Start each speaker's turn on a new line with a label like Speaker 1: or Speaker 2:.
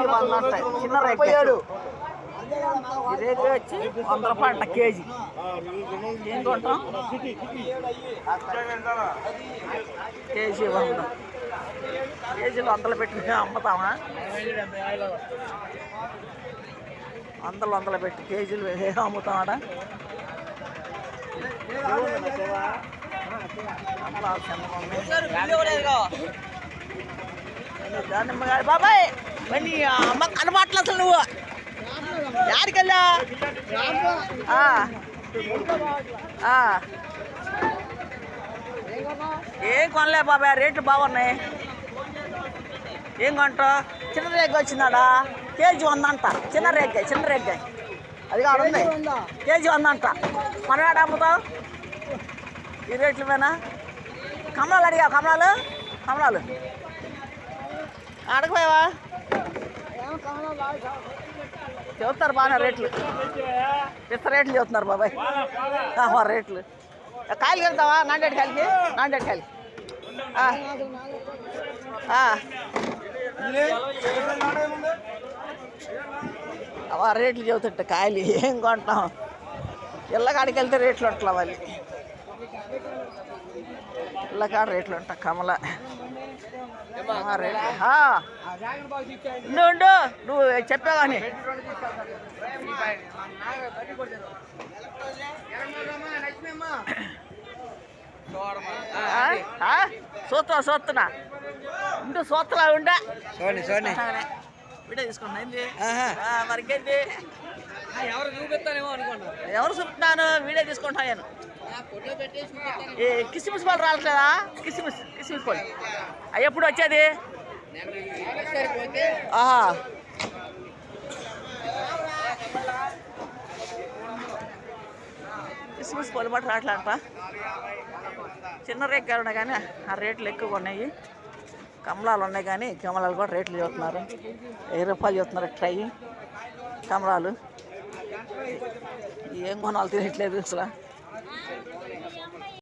Speaker 1: KG 100 ఉంటాయి. చిన్న rate ఈ రేట్ వచ్చి 100 రూపాయలు అంట కేజీ. ఏం కొంటాం? కేజీ 100. కేజీలు 100 పెట్టి అమ్ముతామా? 100 పెట్టి కేజీలు అమ్ముతామట. బాబాయ్ అమ్మ కనబట్ల అసలు నువ్వు యాడికెళ్ళా? ఏం కొనలే బాబాయ్, రేట్లు బాగున్నాయి. ఏం కొంటావు? చిన్న రేగ్ వచ్చిందాడా? కేజీ 100 అంట. చిన్న రేగ్గాయ అది కాదు ఉన్నాయి. కేజీ 100 అంట. మనం ఏడ అమ్ముతావు ఈ రేట్లు మీద? కమలాలు అడిగావు? కమలాలు అడగపోయావా? చెబుతారు బాగా రేట్లు, పిస్త రేట్లు చెబుతున్నారు బాబాయ్. రేట్లు కాయలు వెళ్తావా? నాండేటి కాయలకి రేట్లు చెబుతుంటే కాయలు ఏం కొంటాం? ఇళ్ళకాడికి వెళ్తే రేట్లు ఉంటలా వాళ్ళు. ఇళ్ళకాడ రేట్లు ఉంటా. కమల నువ్వు చెప్పావు కానీ చూస్తున్నా ఇంటూ చూస్తలా ఉండా వీడియో తీసుకున్నా. మరికేంటి? ఎవరు చూపుతున్నాను? వీడియో తీసుకుంటా నేను. కిస్మిస్ పళ్ళు రావట్లేదా? కిస్మిస్ పళ్ళు అవి ఎప్పుడు వచ్చేది? కిస్మిస్ పళ్ళు బట్టి రావట్లేంట. చిన్న రేట్లు ఉన్నాయి కానీ ఆ రేట్లు ఎక్కువగా ఉన్నాయి. కమలాలు ఉన్నాయి కానీ కమలాలు కూడా రేట్లు చెబుతున్నారు. 1000 రూపాయలు చెబుతున్నారు ట్రై కమలాలు. ఏం కొనాలి తెలియట్లేదు అసలు.